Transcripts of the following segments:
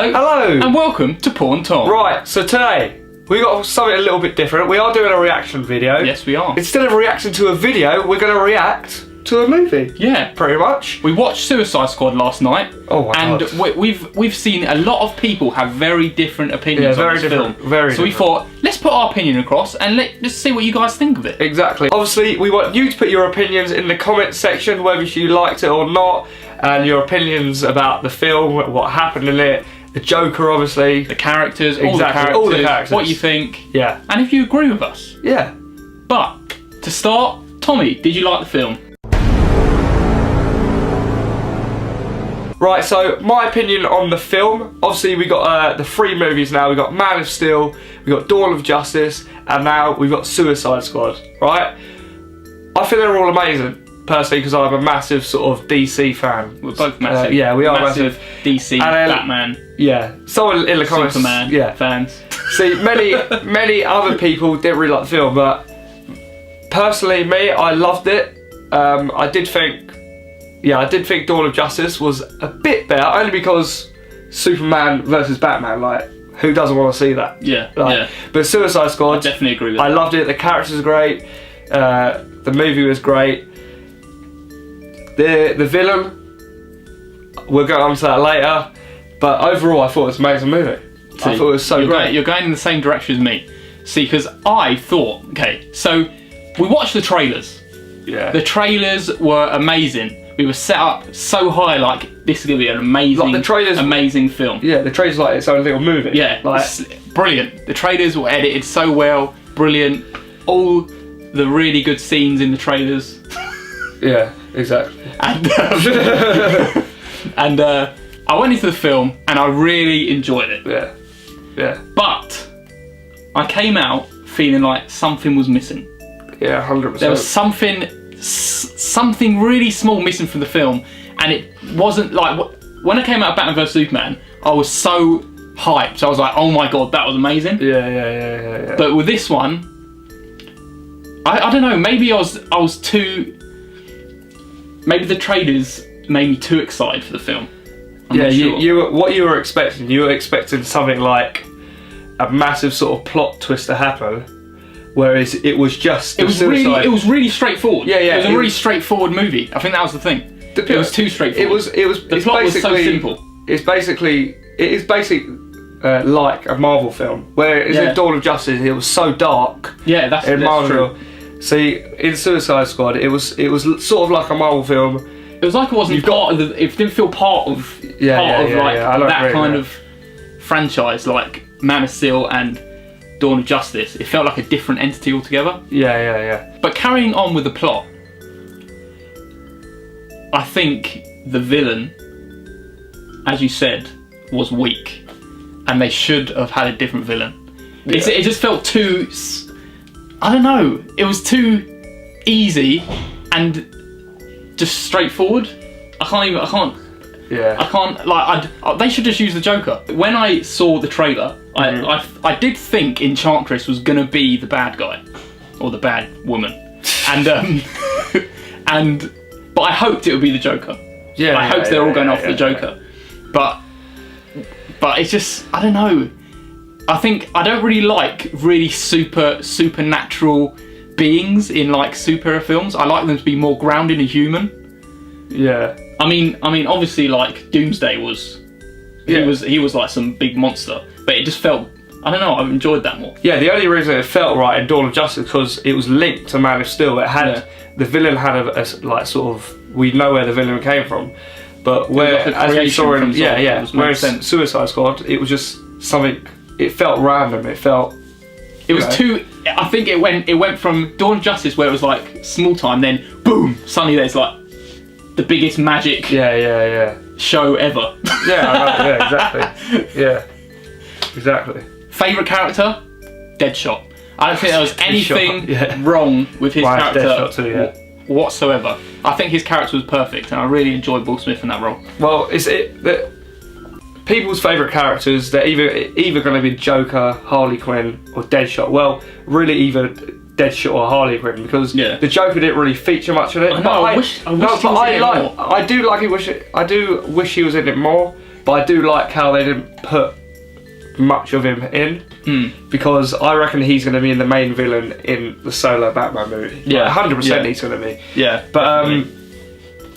Hello. Hello. And welcome to Porn Tom. Right, so today we got something a little bit different. We are doing a reaction video. Yes, we are. Instead of reacting to a video, we're going to react to a movie. Yeah. Pretty much. We watched Suicide Squad last night. Oh my and God. we've seen a lot of people have very different opinions on this film. So we thought, let's put our opinion across and let's see what you guys think of it. Exactly. Obviously, we want you to put your opinions in the comments section, whether you liked it or not, and your opinions about the film, what happened in it, the Joker, obviously. The characters, Exactly. all the characters, what you think. Yeah. And if you agree with us. Yeah. But, to start, Tommy, did you like the film? Right, so my opinion on the film, obviously we got the three movies now. We got Man of Steel, we got Dawn of Justice, and now we've got Suicide Squad, right? I think they're all amazing, personally, because I'm a massive sort of DC fan. We're both massive. Yeah, we are massive DC, And Batman, Yeah, someone in the comments, Superman yeah. fans. See, many other people didn't really like the film, but personally, me, I loved it. I did think Dawn of Justice was a bit better, only because Superman versus Batman, like, who doesn't want to see that? Yeah, Like, yeah. But Suicide Squad, I definitely agree with I that. loved it. The characters are great. The movie was great. The villain, we'll get on to that later. But overall, I thought it was an amazing movie. I thought it was so great. You're going in the same direction as me. See, because I thought, okay, so we watched the trailers. Yeah. The trailers were amazing. We were set up so high, like, this is going to be an amazing, Like the trailers, amazing film. Yeah, the trailer's like its own little movie. Yeah, like it's brilliant. The trailers were edited so well, brilliant. All the really good scenes in the trailers. yeah, exactly. And I went into the film and I really enjoyed it. Yeah, yeah, But I came out feeling like something was missing. yeah, 100%. There was something really small missing from the film, and it wasn't like when I came out of Batman vs Superman, I was so hyped. I was like, oh my god, that was amazing. Yeah. But with this one, I don't know. Maybe I was too. Maybe the trailers made me too excited for the film. I'm yeah, not sure. what you were expecting? You were expecting something like a massive sort of plot twist to happen, whereas it was just It was really straightforward. Yeah, It was a really straightforward movie. I think that was the thing. It was too straightforward. The plot was so simple. It is basically like a Marvel film, whereas in Dawn of Justice it was so dark. Yeah, that's Marvel. true. See, in Suicide Squad, it was sort of like a Marvel film. It was like it wasn't part of the. It didn't feel part of that kind of franchise, like Man of Steel and Dawn of Justice. It felt like a different entity altogether. Yeah. But carrying on with the plot, I think the villain, as you said, was weak, and they should have had a different villain. Yeah. It just felt too. I don't know. It was too easy and just straightforward. I can't. They should just use the Joker. When I saw the trailer, I did think Enchantress was gonna be the bad guy or the bad woman, and but I hoped it would be the Joker. Yeah, I hoped they're all going off the Joker, but it's just, I don't know. I think I don't really like really supernatural beings in like superhero films. I like them to be more grounded and human. Yeah. I mean, obviously, like Doomsday was, he was like some big monster, but it just felt, I don't know, I enjoyed that more. Yeah, the only reason it felt right in Dawn of Justice because it was linked to Man of Steel. It had the villain had a like sort of, we know where the villain came from, but where like as we saw in whereas sense. Suicide Squad, it was just something. It felt random. It felt. It was too. I think it went from Dawn of Justice where it was like small time, then boom, suddenly there's like the biggest magic show ever. Exactly. Yeah, exactly. Favourite character? Deadshot. I don't think there was anything wrong with his character Deadshot too, whatsoever. I think his character was perfect, and I really enjoyed Will Smith in that role. Well, people's favourite characters, they're either going to be Joker, Harley Quinn, or Deadshot. Well, really either Deadshot or Harley Quinn, because the Joker didn't really feature much in it. I know, I wish he was in it more. I do wish he was in it more, but I do like how they didn't put much of him in, because I reckon he's going to be the main villain in the solo Batman movie. Yeah. 100% he's going to be. Yeah. But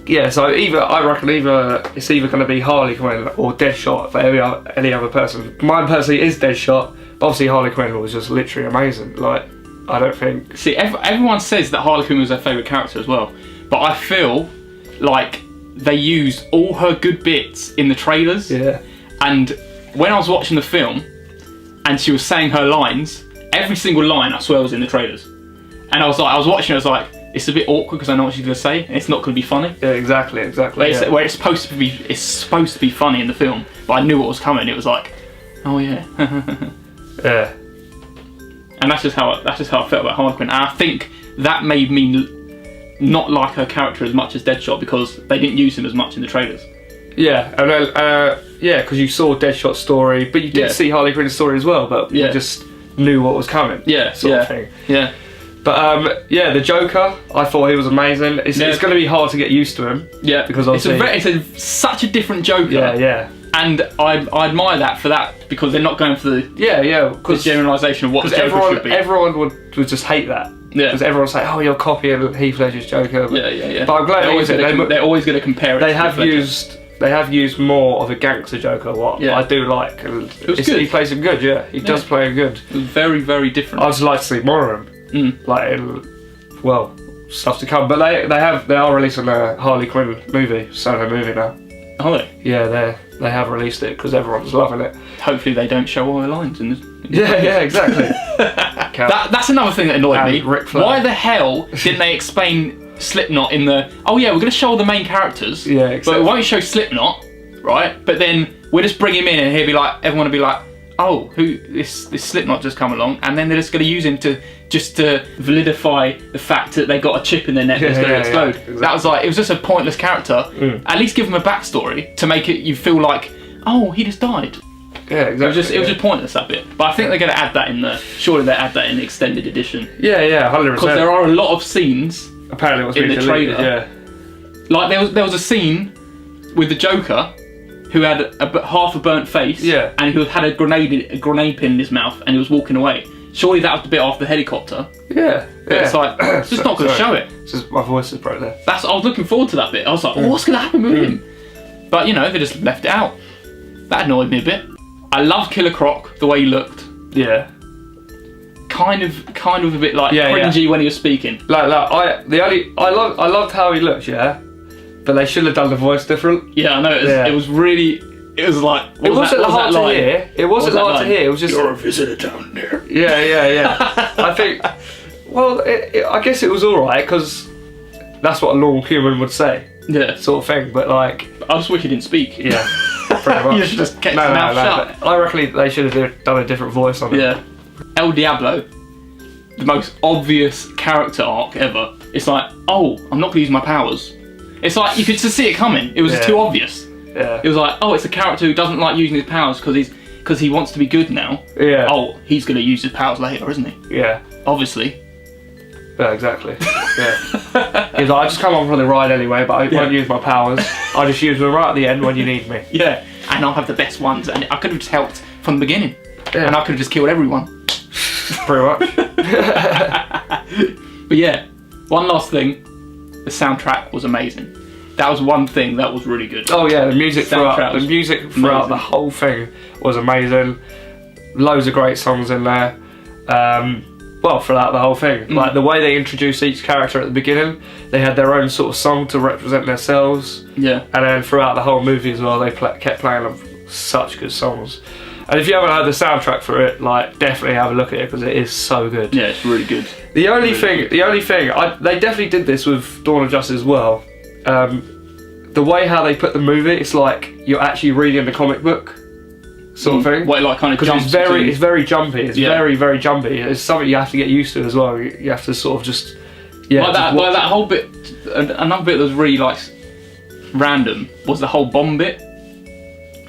yeah, so I reckon it's either going to be Harley Quinn or Deadshot for any other person. Mine personally is Deadshot, but obviously Harley Quinn was just literally amazing. Like, I don't think... See, everyone says that Harley Quinn was their favourite character as well, but I feel like they used all her good bits in the trailers. Yeah. And when I was watching the film and she was saying her lines, every single line I swear was in the trailers. And I was watching it, I was like, it's a bit awkward because I know what she's going to say, and it's not going to be funny. Yeah, exactly. Where it's supposed to be funny in the film, but I knew what was coming. It was like, oh yeah. Yeah. And that's just how I felt about Harley Quinn. And I think that made me not like her character as much as Deadshot, because they didn't use him as much in the trailers. Yeah, and because you saw Deadshot's story, but you did see Harley Quinn's story as well, but you just knew what was coming. Yeah, sort of thing. Yeah. But the Joker, I thought he was amazing. It's going to be hard to get used to him. Yeah, because obviously such a different Joker. Yeah. And I admire that for that, because they're not going for the generalisation of what the Joker should be. Everyone would just hate that. Yeah. Because everyone say, "Oh, you're copying Heath Ledger's Joker." Yeah. But I'm glad they're always going to compare it. They have used more of a gangster Joker. I do like. And it was good. He plays him good. Yeah, he does play him good. It was very, very different. I'd just like to see more of him. Like, stuff to come. But they are releasing a Harley Quinn solo movie now. Are they? Yeah, they have released it because everyone's loving it. Hopefully they don't show all the lines in this. Yeah, exactly. That's another thing that annoyed me. Why the hell didn't they explain Slipknot in the... Oh yeah, we're going to show all the main characters, yeah, exactly. but we won't show Slipknot, right? But then we'll just bring him in and he'll be like, everyone will be like, oh, who this Slipknot just come along, and then they're just going to use him to validify the fact that they got a chip in their neck that's going to explode. Yeah, exactly. That was like, it was just a pointless character. At least give him a backstory to make it you feel like, oh, he just died. Yeah, exactly. It was just pointless, that bit. But I think they're going to add that in surely they'll add that in the extended edition. Yeah, 100%. Because there are a lot of scenes apparently what's in the deleted, trailer. Yeah. Like there was a scene with the Joker who had half a burnt face, and who had a grenade pin in his mouth, and he was walking away. Surely that was the bit off the helicopter. Yeah. But it's like, it's just not going to show it. It's just my voice is broke there. I was looking forward to that bit. I was like, what's going to happen with him? But they just left it out. That annoyed me a bit. I love Killer Croc, the way he looked. Yeah. Kind of a bit like cringy when he was speaking. I loved how he looked, but they should have done the voice different. Yeah, I know. It was really. It was like. It wasn't hard to hear. It wasn't hard to hear. It was just. You're a visitor down there. Yeah. I think. Well, I guess it was all right because that's what a normal human would say. Yeah. Sort of thing, but like. I just wish he didn't speak. Yeah. Pretty much. You should just kept his mouth shut. I reckon they should have done a different voice on it. Yeah. El Diablo, the most obvious character arc ever. It's like, oh, I'm not going to use my powers. It's like, you could just see it coming. It was too obvious. Yeah. It was like, oh, it's a character who doesn't like using his powers because he wants to be good now. Yeah. Oh, he's going to use his powers later, isn't he? Yeah. Obviously. Yeah, exactly. Yeah. He's like, I just come on from the ride anyway, but I won't use my powers. I just use them right at the end when you need me. Yeah. And I'll have the best ones, and I could have just helped from the beginning. Yeah. And I could have just killed everyone. Pretty much. But yeah, one last thing. The soundtrack was amazing. That was one thing that was really good. Oh yeah, the music throughout the whole thing was amazing. Loads of great songs in there. Throughout the whole thing. Like the way they introduced each character at the beginning, they had their own sort of song to represent themselves. Yeah. And then throughout the whole movie as well, they kept playing them such good songs. And if you haven't heard the soundtrack for it, like definitely have a look at it because it is so good. Yeah, it's really good. The only thing, they definitely did this with Dawn of Justice as well. The way how they put the movie, it's like you're actually reading the comic book, sort of thing. Well, like kind of because it's very jumpy. It's very, very jumpy. It's something you have to get used to as well. You have to sort of just that whole bit. Another bit that was really like random was the whole bomb bit.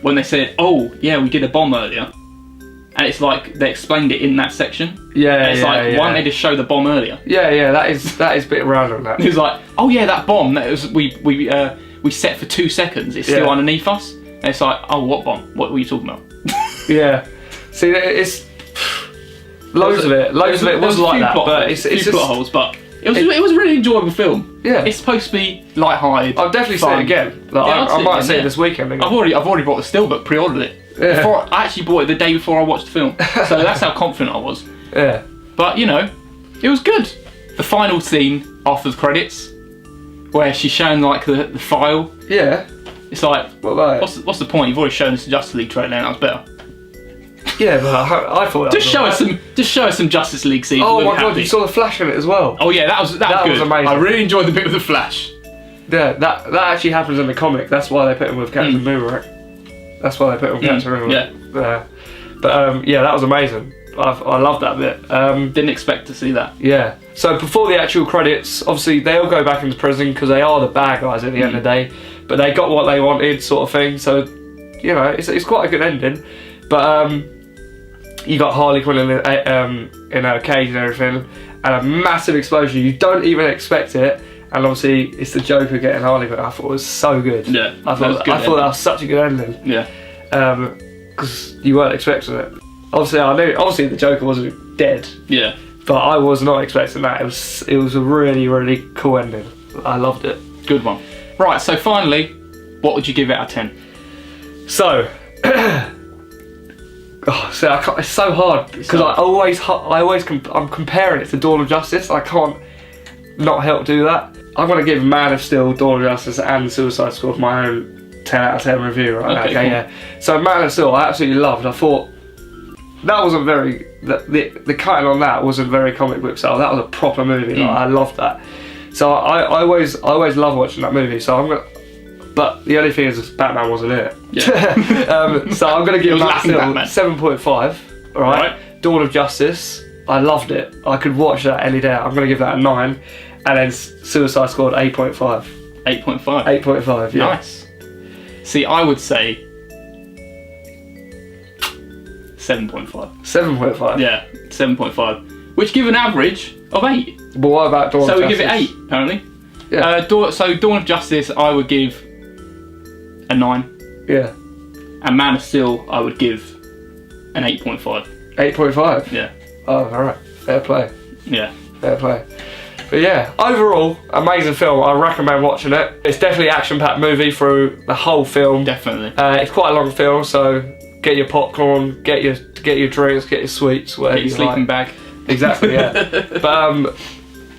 When they said, "Oh, yeah, we did a bomb earlier," and it's like they explained it in that section. Yeah, and it's why don't they just show the bomb earlier? Yeah, that is a bit random. That it was like, "Oh yeah, that bomb that was we set for 2 seconds. It's still underneath us." And it's like, oh, what bomb? What were you talking about? Yeah. See, it's loads of it was like that, but it's few just plot holes, but it was a really enjoyable film. Yeah. It's supposed to be light-hearted. I'll definitely see it again. Like, I might see it this weekend again. I've already bought the Steelbook, pre-ordered it. Yeah. I actually bought it the day before I watched the film, so that's how confident I was. Yeah. But you know, it was good. The final scene after the credits, where she's showing like the file. Yeah. It's like, What about it? what's the point? You've already shown us the Justice League trailer, and that was better. Yeah, but I thought that Just was show us some Justice League scenes. Oh We'll my be god, happy. you saw the Flash in it as well. Oh yeah, that was good. amazing. I really enjoyed the bit with the Flash. Yeah, that actually happens in the comic. That's why they put him with Captain Boomerang. That's why they put him with Captain Boomerang. Yeah. But yeah, that was amazing. I love that bit. Didn't expect to see that. Yeah. So before the actual credits, obviously they all go back into prison because they are the bad guys at the end of the day. But they got what they wanted, sort of thing. So, you know, it's quite a good ending. But you got Harley Quinn in her cage and everything, and a massive explosion. You don't even expect it. And obviously, it's the Joker getting Harley Quinn. I thought it was so good. Yeah, I thought that was such a good ending. Yeah. Because you weren't expecting it. Obviously, I knew. Obviously, the Joker wasn't dead. Yeah. But I was not expecting that. It was a really, really cool ending. I loved it. Good one. Right. So finally, what would you give it out of 10? So, it's so hard because I'm comparing it to Dawn of Justice. I can't not help do that. I'm gonna give Man of Steel, Dawn of Justice, and Suicide Squad my own 10 out of 10 review. Right? Okay, cool. Yeah. So Man of Steel, I absolutely loved. I thought that wasn't very the cutting on that wasn't very comic book style. That was a proper movie. Like, I loved that. So I always love watching that movie. So I'm gonna. But the only thing is, Batman wasn't in it. Yeah. So I'm going to give Man of Steel Batman. 7.5. Alright? Dawn of Justice, I loved it. I could watch that any day. I'm going to give that a 9. And then Suicide Squad, 8.5. 8.5. 8.5, yeah. Nice. See, I would say 7.5. 7.5? Yeah, 7.5. Which give an average of 8. But what about Dawn of So Justice? we give it 8, apparently. Yeah. So Dawn of Justice, I would give a 9. Yeah. And Man of Steel, I would give an 8.5. 8.5? Yeah. Oh, alright. Fair play. Yeah. Fair play. But yeah, overall, amazing film. I recommend watching it. It's definitely an action-packed movie through the whole film. Definitely. It's quite a long film, so get your popcorn, get your drinks, get your sweets, whatever Get your you sleeping like. bag. Exactly, yeah. But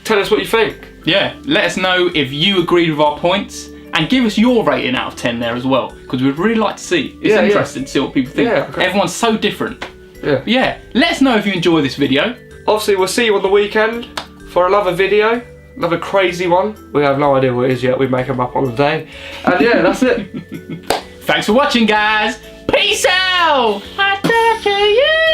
tell us what you think. Yeah, let us know if you agreed with our points and give us your rating out of 10 there as well, because we'd really like to see. It's interesting to see what people think. Yeah, okay. Everyone's so different. Yeah. But yeah, let us know if you enjoy this video. Obviously, we'll see you on the weekend for another video, another crazy one. We have no idea what it is yet. We make them up on the day. And yeah, that's it. Thanks for watching, guys. Peace out. I talk to you.